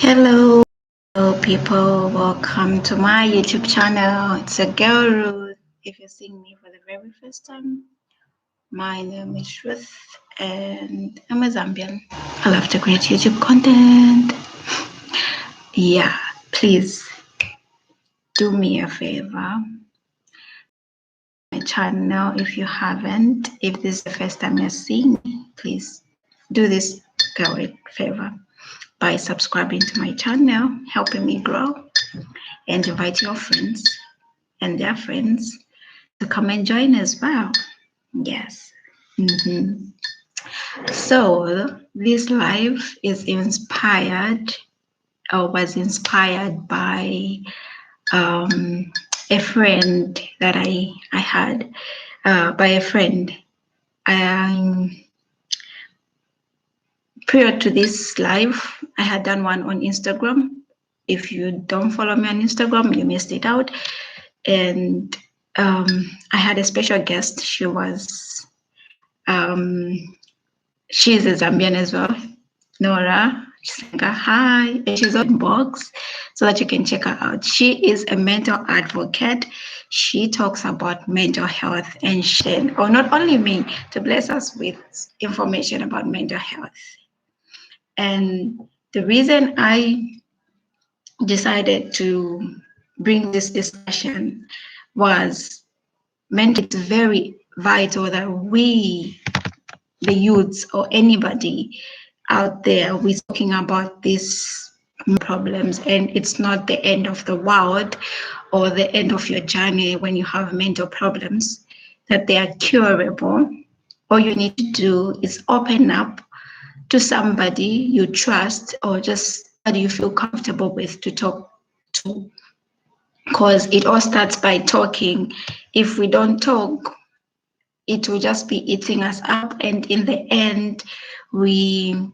Hello people, welcome to my YouTube channel. It's a girl Ruth. If you're seeing me for the very first time, my name is Ruth and I'm a Zambian. I love to create YouTube content. Yeah, please do me a favor. My channel, if you haven't, if this is the first time you're seeing me, please do this girl a favor by subscribing to my channel, helping me grow, and invite your friends and their friends to come and join as well. Yes. So this live is inspired or was inspired by a friend that I had, by a friend. Prior to this live, I had done one on Instagram. If you don't follow me on Instagram, you missed it out. And I had a special guest. She was, she's a Zambian as well, Nora Chisenga. Hi, and she's on box so that you can check her out. She is a mental advocate. She talks about mental health and or not only me, to bless us with information about mental health. And the reason I decided to bring this discussion was it's very vital that we, the youths or anybody out there, we're talking about these problems, and it's not the end of the world or the end of your journey when you have mental problems, that they are curable. All you need to do is open up to somebody you trust or just somebody you feel comfortable with to talk to, because it all starts by talking. If we don't talk, it will just be eating us up, and in the end we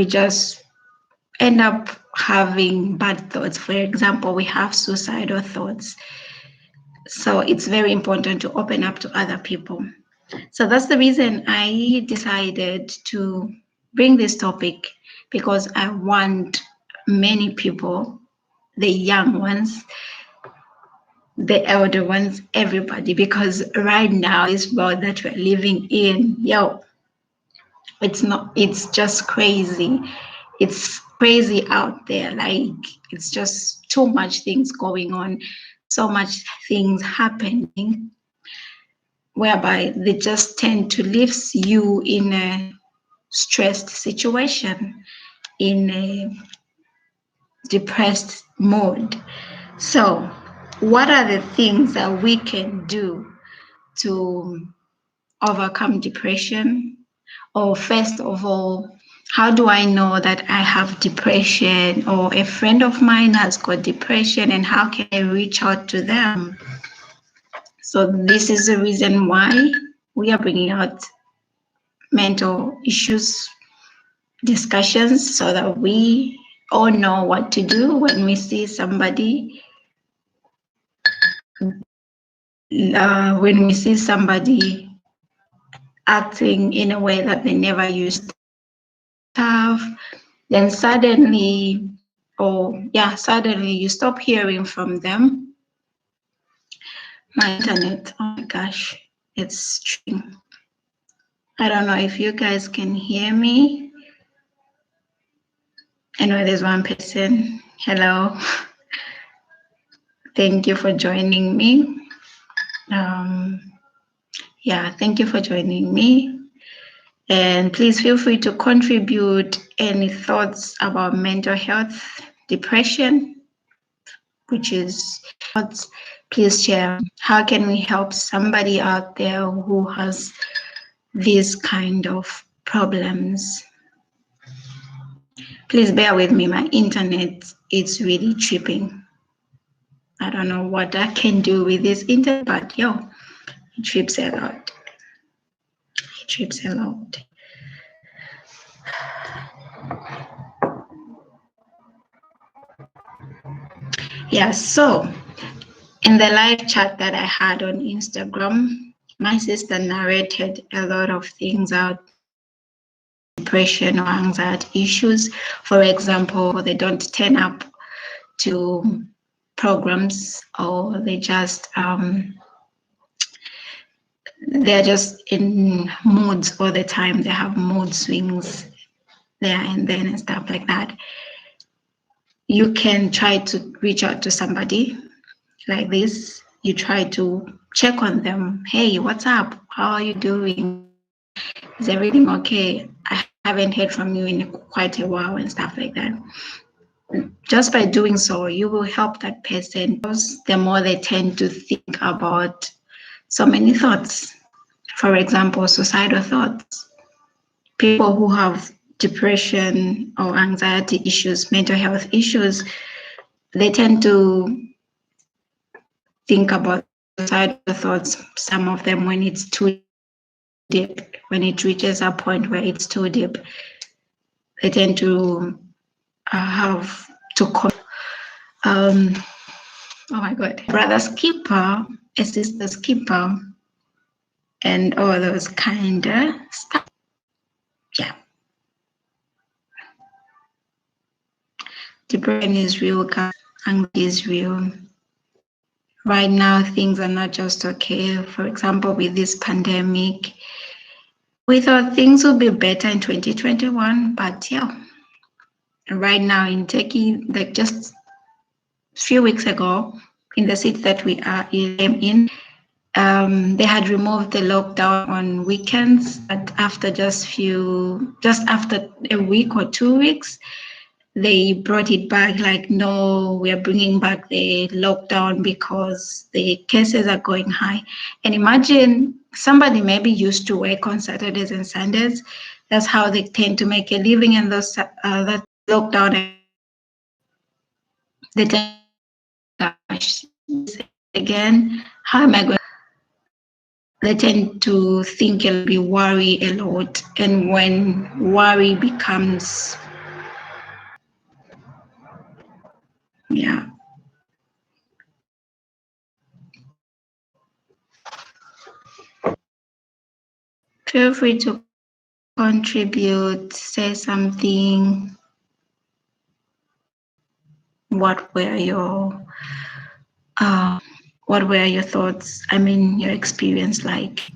just end up having bad thoughts. For example, we have suicidal thoughts. So it's very important to open up to other people. So that's the reason I decided to bring this topic, because I want many people, the young ones, the elder ones, everybody, because right now, this world that we're living in, it's just crazy. It's crazy out there. Like, it's just too much things going on, so much things happening, whereby they just tend to leave you in a stressed situation, in a depressed mode. So what are the things that we can do to overcome depression? Or first of all, how do I know that I have depression, or a friend of mine has got depression, and how can I reach out to them? So this is the reason why we are bringing out mental issues discussions, so that we all know what to do when we see somebody acting in a way that they never used to have, then suddenly you stop hearing from them. My internet, oh my gosh, it's streaming. I don't know if you guys can hear me. I know there's one person. Hello. Thank you for joining me. Thank you for joining me. And please feel free to contribute any thoughts about mental health, depression, please share. How can we help somebody out there who has these kind of problems? Please bear with me, my internet is really tripping. I don't know what I can do with this internet, but it trips a lot. It trips a lot. So in the live chat that I had on Instagram, my sister narrated a lot of things out. depression or anxiety issues. For example, they don't turn up to programs, or they're just in moods all the time. They have mood swings there and then and stuff like that. You can try to reach out to somebody like this. You try to check on them. Hey, what's up? How are you doing? Is everything okay? I haven't heard from you in quite a while and stuff like that. Just by doing so, you will help that person. The more they tend to think about so many thoughts, for example, suicidal thoughts. People who have depression or anxiety issues, mental health issues, they tend to think about suicidal thoughts, some of them when it's too deep, when it reaches a point where it's too deep, they tend to have to call, oh my God, brother's keeper, a sister's keeper, and all those kind of stuff. Yeah. Depression is real, anxiety is real. Right now, things are not just okay. For example, with this pandemic, we thought things would be better in 2021, but yeah, right now in Turkey, like just a few weeks ago, in the city that we are in, they had removed the lockdown on weekends, but after just after a week or 2 weeks, they brought it back like, no, we are bringing back the lockdown because the cases are going high. And imagine somebody maybe used to work on Saturdays and Sundays. That's how they tend to make a living, and those that lockdown, they tend to, gosh, again, how am I going? They tend to think and be worry a lot, and when worry becomes, yeah. Feel free to contribute, say something. What were your thoughts? I mean, your experience like?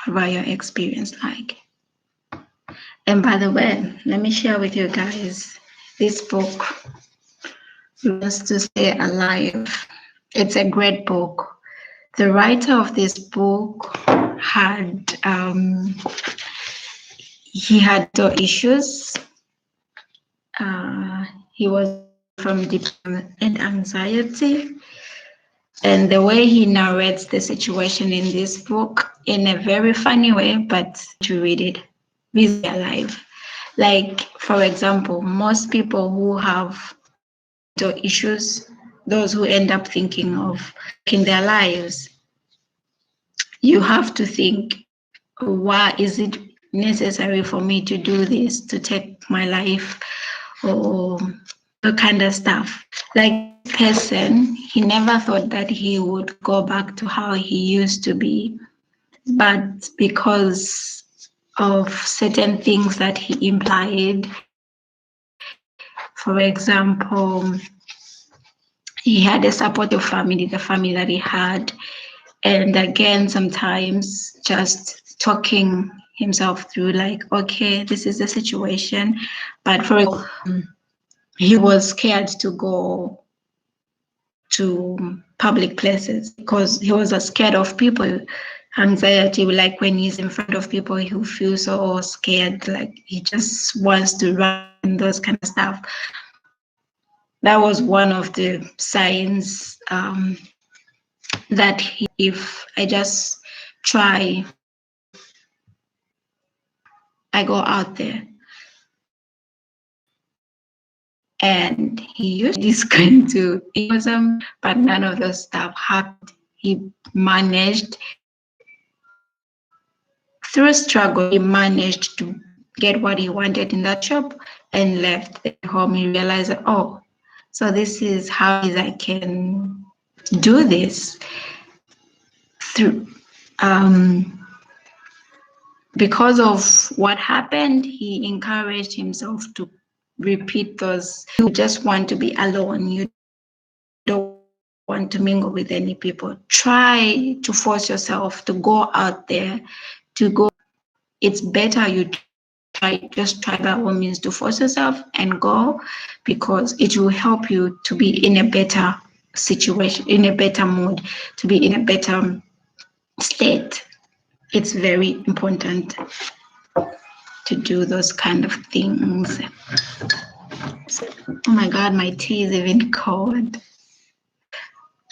What were your experience like? And by the way, let me share with you guys this book, Learns to Stay Alive. It's a great book. The writer of this book had he had issues. He was from depression and anxiety. And the way he narrates the situation in this book in a very funny way, but to read it, be alive. Like, for example, most people who have issues, those who end up thinking of in their lives, you have to think, why is it necessary for me to do this, to take my life, or the kind of stuff. Like person, he never thought that he would go back to how he used to be, but because of certain things that he implied, for example, he had a supportive family, the family that he had, and again, sometimes just talking himself through, like, okay, this is the situation, but for example, he was scared to go to public places because he was scared of people. Anxiety, like when he's in front of people, he feels so scared, like he just wants to run and those kind of stuff. That was one of the signs that if I just try, I go out there. And he used this kind to egoism, but none of those stuff happened. He managed, through struggle, he managed to get what he wanted in that shop and left the home. He realized, oh, so this is how I can do this through. Because of what happened, he encouraged himself to repeat those. You just want to be alone. You don't want to mingle with any people. Try to force yourself to go out there, to go. It's better you just try by all means to force yourself and go, because it will help you to be in a better situation, in a better mood, to be in a better state. It's very important to do those kind of things. Oh my God, my tea is even cold.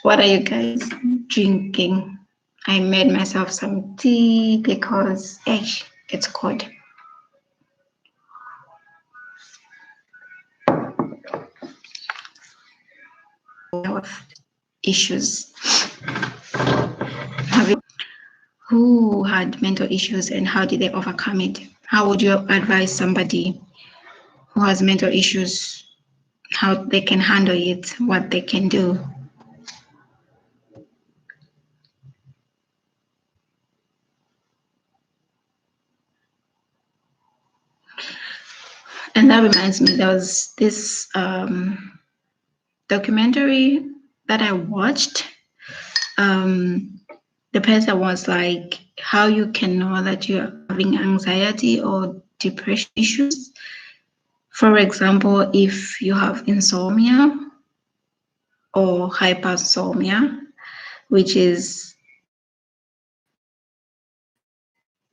What are you guys drinking? I made myself some tea because it's cold. Issues. Who had mental issues and how did they overcome it? How would you advise somebody who has mental issues, how they can handle it, what they can do? And that reminds me, there was this documentary that I watched. The person was like, how you can know that you're having anxiety or depression issues. For example, if you have insomnia or hypersomnia, which is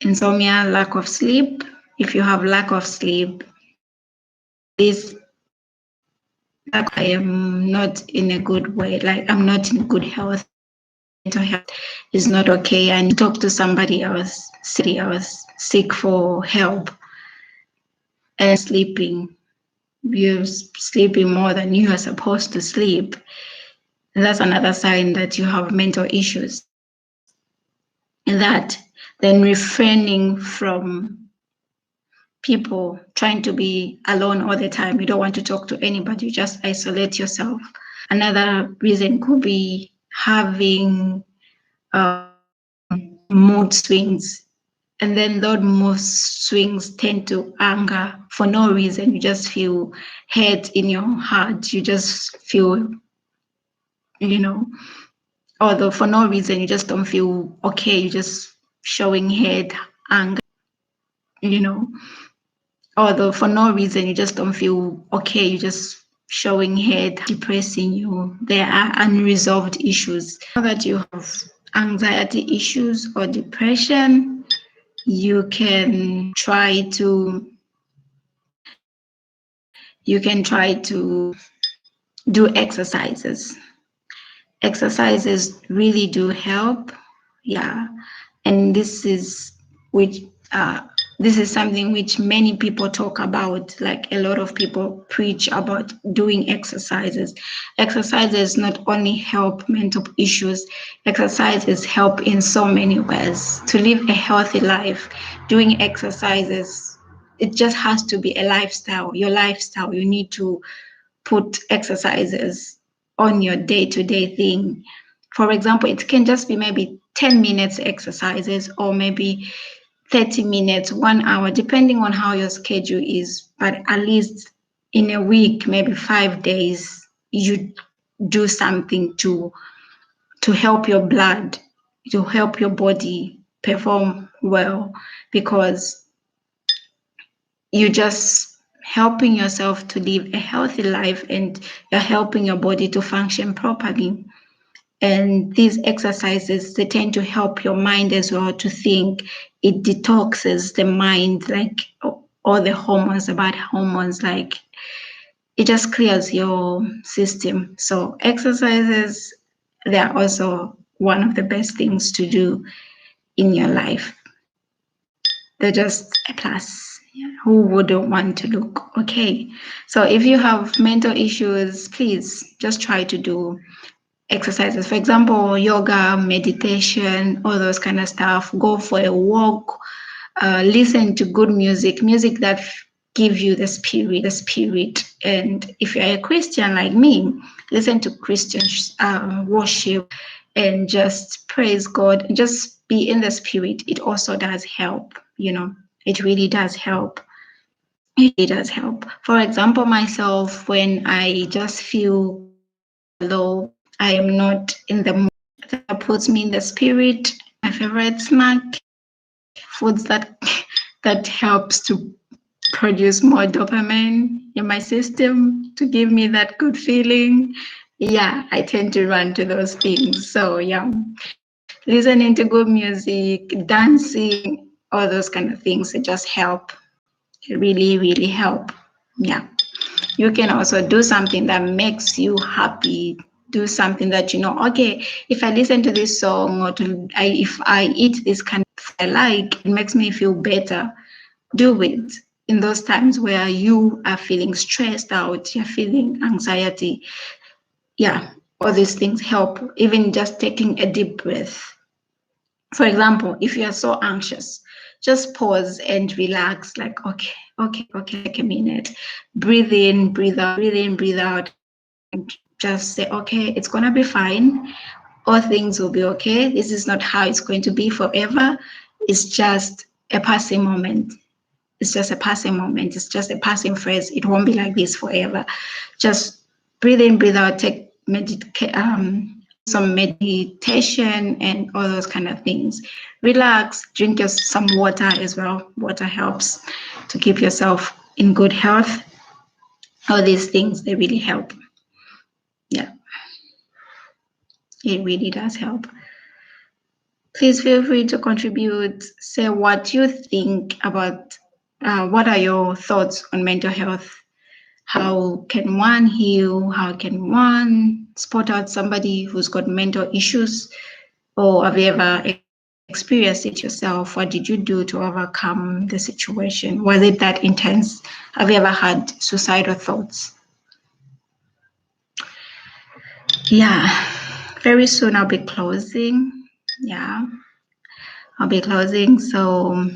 insomnia, lack of sleep. If you have lack of sleep, this I am not in a good way, like I'm not in good health. Mental health is not okay. I need to talk to somebody else, seek for help. And sleeping, you're sleeping more than you are supposed to sleep. And that's another sign that you have mental issues. And that then refraining from people, trying to be alone all the time. You don't want to talk to anybody, you just isolate yourself. Another reason could be having mood swings. And then those mood swings tend to anger for no reason. You just feel hate in your heart. You just feel, although for no reason, you just don't feel okay. You're just showing hate, anger, although for no reason, you just don't feel okay. You're just showing hate, depressing you. There are unresolved issues. Now that you have anxiety issues or depression, you can try to do exercises. Exercises really do help. Yeah. And this is something which many people talk about, like a lot of people preach about doing exercises. Exercises not only help mental issues, exercises help in so many ways. To live a healthy life, doing exercises, it just has to be a lifestyle, your lifestyle. You need to put exercises on your day-to-day thing. For example, it can just be maybe 10 minutes exercises or maybe 30 minutes, 1 hour, depending on how your schedule is. But at least in a week, maybe 5 days, you do something to help your blood, to help your body perform well, because you just helping yourself to live a healthy life and you're helping your body to function properly. And these exercises, they tend to help your mind as well to think. It detoxes the mind, like all the hormones, bad hormones, like it just clears your system. So exercises, they are also one of the best things to do in your life. They're just a plus. Who wouldn't want to look okay? So if you have mental issues, please just try to do exercises. For example, yoga, meditation, all those kind of stuff. Go for a walk. Listen to good music that give you the spirit. And if you're a Christian like me, listen to Christian worship. and just praise God, just be in the spirit. It also does help, it really does help. It does help. For example, myself, when I just feel low, I am not in the mood, that puts me in the spirit. My favorite snack, foods that helps to produce more dopamine in my system to give me that good feeling. Yeah, I tend to run to those things. So yeah, listening to good music, dancing, all those kind of things, it just help. It really, really help. Yeah. You can also do something that makes you happy. Do something that okay, if I listen to this song or if I eat this kind of food I like, it makes me feel better. Do it in those times where you are feeling stressed out, you're feeling anxiety. Yeah, all these things help. Even just taking a deep breath. For example, if you are so anxious, just pause and relax. Like, okay, take a minute. Breathe in, breathe out, breathe in, breathe out. Just say, okay, it's going to be fine. All things will be okay. This is not how it's going to be forever. It's just a passing moment. It's just a passing moment. It's just a passing phrase. It won't be like this forever. Just breathe in, breathe out, take some meditation and all those kind of things. Relax, drink some water as well. Water helps to keep yourself in good health. All these things, they really help. Yeah, it really does help. Please feel free to contribute. Say what you think about what are your thoughts on mental health. How can one heal? How can one spot out somebody who's got mental issues? Or have you ever experienced it yourself? What did you do to overcome the situation? Was it that intense? Have you ever had suicidal thoughts? Yeah, very soon I'll be closing. Yeah, I'll be closing. So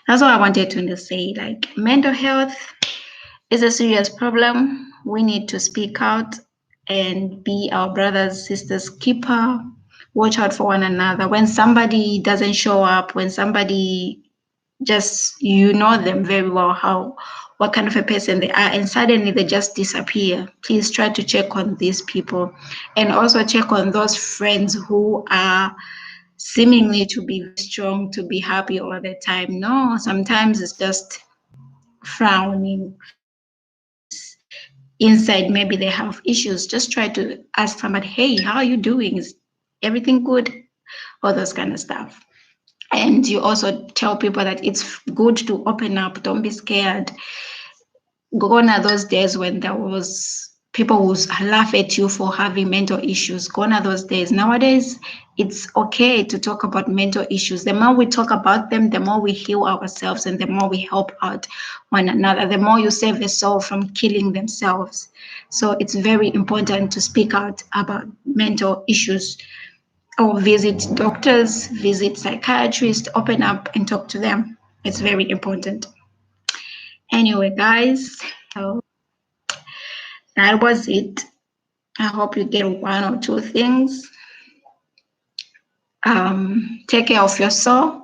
that's what I wanted to say. Like, mental health is a serious problem. We need to speak out and be our brothers, sisters, keeper. Watch out for one another. When somebody doesn't show up, when somebody just them very well, what kind of a person they are, and suddenly they just disappear, please try to check on these people, and also check on those friends who are seemingly to be strong, to be happy all the time. No, sometimes it's just frowning inside. Maybe they have issues. Just try to ask somebody, hey, how are you doing? Is everything good? All those kind of stuff. And you also tell people that it's good to open up. Don't be scared. Gone are those days when there was people would laugh at you for having mental issues. Gone are those days. Nowadays, it's okay to talk about mental issues. The more we talk about them, the more we heal ourselves and the more we help out one another. The more you save a soul from killing themselves. So it's very important to speak out about mental issues, or visit doctors, visit psychiatrists, open up and talk to them. It's very important. Anyway, guys, so that was it. I hope you get one or two things. Take care of your soul.